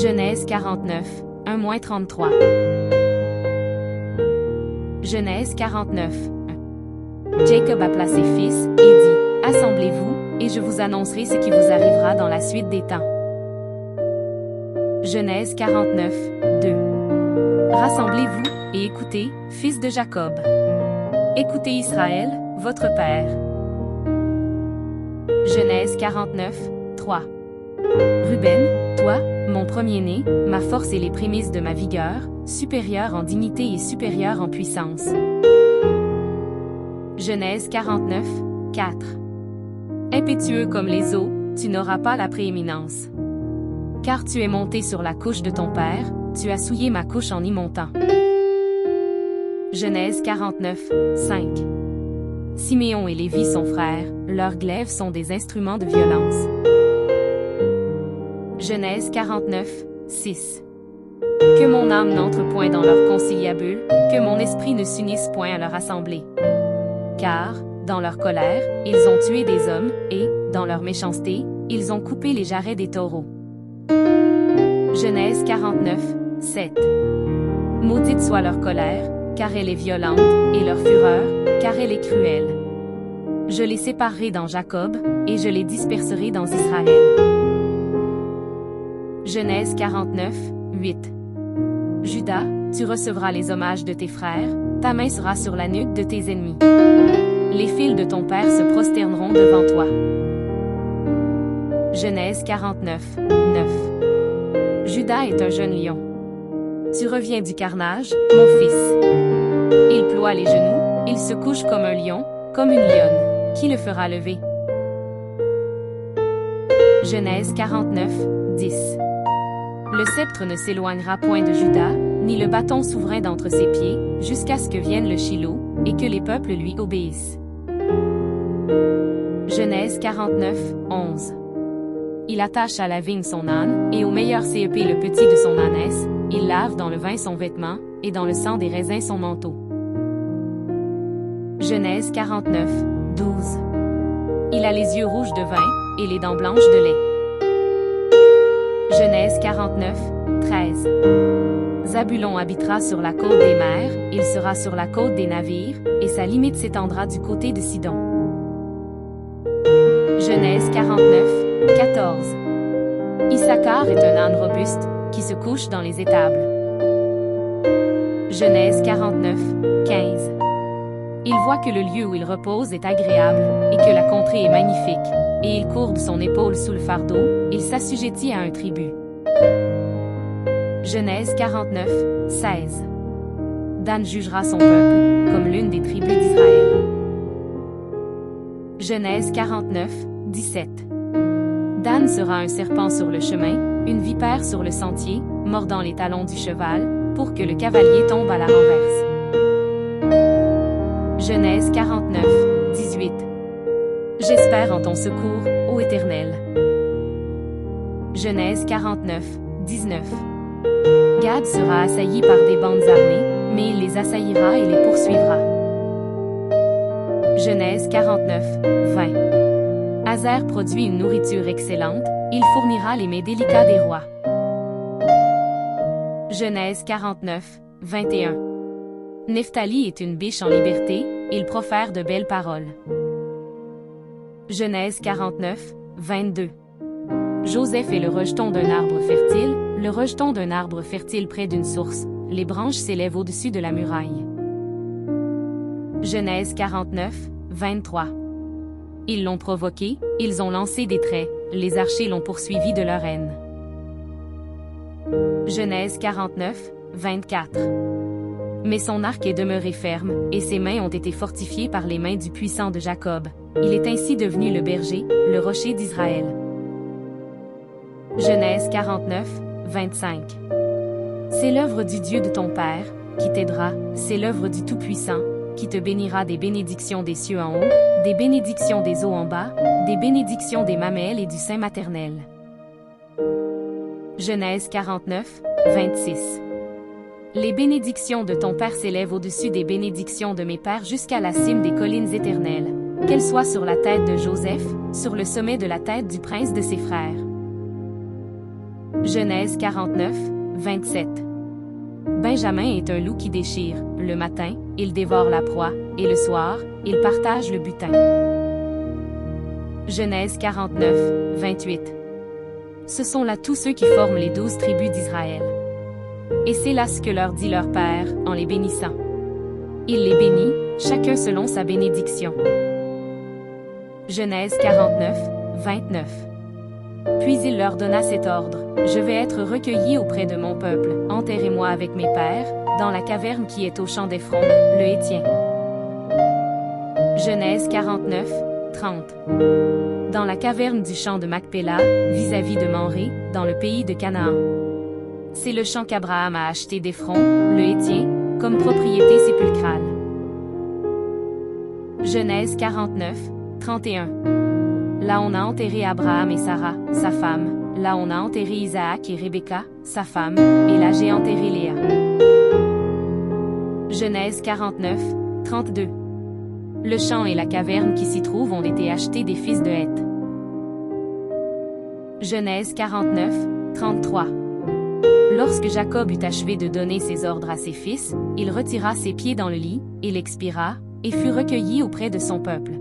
Genèse 49, 1-33. Genèse 49, 1. Jacob appela ses fils, et dit, « Assemblez-vous, et je vous annoncerai ce qui vous arrivera dans la suite des temps. » Genèse 49, 2. Rassemblez-vous, et écoutez, fils de Jacob. Écoutez Israël, votre père. Genèse 49, 3. Ruben, toi, mon premier-né, ma force et les prémices de ma vigueur, supérieur en dignité et supérieur en puissance. Genèse 49, 4. Impétueux comme les eaux, tu n'auras pas la prééminence. Car tu es monté sur la couche de ton père, tu as souillé ma couche en y montant. Genèse 49, 5. Siméon et Lévi sont frères, leurs glaives sont des instruments de violence. Genèse 49, 6. Que mon âme n'entre point dans leur conciliabule, que mon esprit ne s'unisse point à leur assemblée. Car, dans leur colère, ils ont tué des hommes, et, dans leur méchanceté, ils ont coupé les jarrets des taureaux. Genèse 49, 7. Maudite soit leur colère, car elle est violente, et leur fureur, car elle est cruelle. Je les séparerai dans Jacob, et je les disperserai dans Israël. Genèse 49, 8. Judas, tu recevras les hommages de tes frères, ta main sera sur la nuque de tes ennemis. Les fils de ton père se prosterneront devant toi. Genèse 49, 9. Judas est un jeune lion. Tu reviens du carnage, mon fils. Il ploie les genoux, il se couche comme un lion, comme une lionne. Qui le fera lever? Genèse 49, 10. Le sceptre ne s'éloignera point de Juda, ni le bâton souverain d'entre ses pieds, jusqu'à ce que vienne le Shilo, et que les peuples lui obéissent. Genèse 49, 11. Il attache à la vigne son âne, et au meilleur cep le petit de son ânesse, il lave dans le vin son vêtement, et dans le sang des raisins son manteau. Genèse 49, 12. Il a les yeux rouges de vin, et les dents blanches de lait. Genèse 49, 13. Zabulon habitera sur la côte des mers, il sera sur la côte des navires, et sa limite s'étendra du côté de Sidon. Genèse 49, 14. Issachar est un âne robuste, qui se couche dans les étables. Genèse 49, 15. Il voit que le lieu où il repose est agréable, et que la contrée est magnifique, et il courbe son épaule sous le fardeau, il s'assujettit à un tribut. Genèse 49, 16. Dan jugera son peuple, comme l'une des tribus d'Israël. Genèse 49, 17. Dan sera un serpent sur le chemin, une vipère sur le sentier, mordant les talons du cheval, pour que le cavalier tombe à la renverse. Genèse 49, 18. J'espère en ton secours, ô Éternel. Genèse 49, 19. Gad sera assailli par des bandes armées, mais il les assaillira et les poursuivra. Genèse 49, 20. Azer produit une nourriture excellente, il fournira les mets délicats des rois. Genèse 49, 21. Nephtali est une biche en liberté, il profère de belles paroles. Genèse 49, 22. Joseph est le rejeton d'un arbre fertile, le rejeton d'un arbre fertile près d'une source, les branches s'élèvent au-dessus de la muraille. Genèse 49, 23. Ils l'ont provoqué, ils ont lancé des traits, les archers l'ont poursuivi de leur haine. Genèse 49, 24. Mais son arc est demeuré ferme, et ses mains ont été fortifiées par les mains du puissant de Jacob. Il est ainsi devenu le berger, le rocher d'Israël. Genèse 49, 25. C'est l'œuvre du Dieu de ton Père, qui t'aidera, c'est l'œuvre du Tout-Puissant, qui te bénira des bénédictions des cieux en haut, des bénédictions des eaux en bas, des bénédictions des mamelles et du sein maternel. Genèse 49, 26. Les bénédictions de ton Père s'élèvent au-dessus des bénédictions de mes pères jusqu'à la cime des collines éternelles, qu'elles soient sur la tête de Joseph, sur le sommet de la tête du prince de ses frères. Genèse 49, 27. Benjamin est un loup qui déchire. Le matin, il dévore la proie, et le soir, il partage le butin. Genèse 49, 28. Ce sont là tous ceux qui forment les 12 tribus d'Israël. Et c'est là ce que leur dit leur père, en les bénissant. Il les bénit, chacun selon sa bénédiction. Genèse 49, 29. Puis il leur donna cet ordre: Je vais être recueilli auprès de mon peuple, enterrez-moi avec mes pères, dans la caverne qui est au champ d'Éphron, le Héthien. Genèse 49, 30. Dans la caverne du champ de Macpéla, vis-à-vis de Mamré, dans le pays de Canaan. C'est le champ qu'Abraham a acheté d'Éphron, le Héthien, comme propriété sépulcrale. Genèse 49, 31. Là on a enterré Abraham et Sarah, sa femme, là on a enterré Isaac et Rebecca, sa femme, et là j'ai enterré Léa. Genèse 49, 32. Le champ et la caverne qui s'y trouvent ont été achetés des fils de Heth. Genèse 49, 33. Lorsque Jacob eut achevé de donner ses ordres à ses fils, il retira ses pieds dans le lit, il expira, et fut recueilli auprès de son peuple.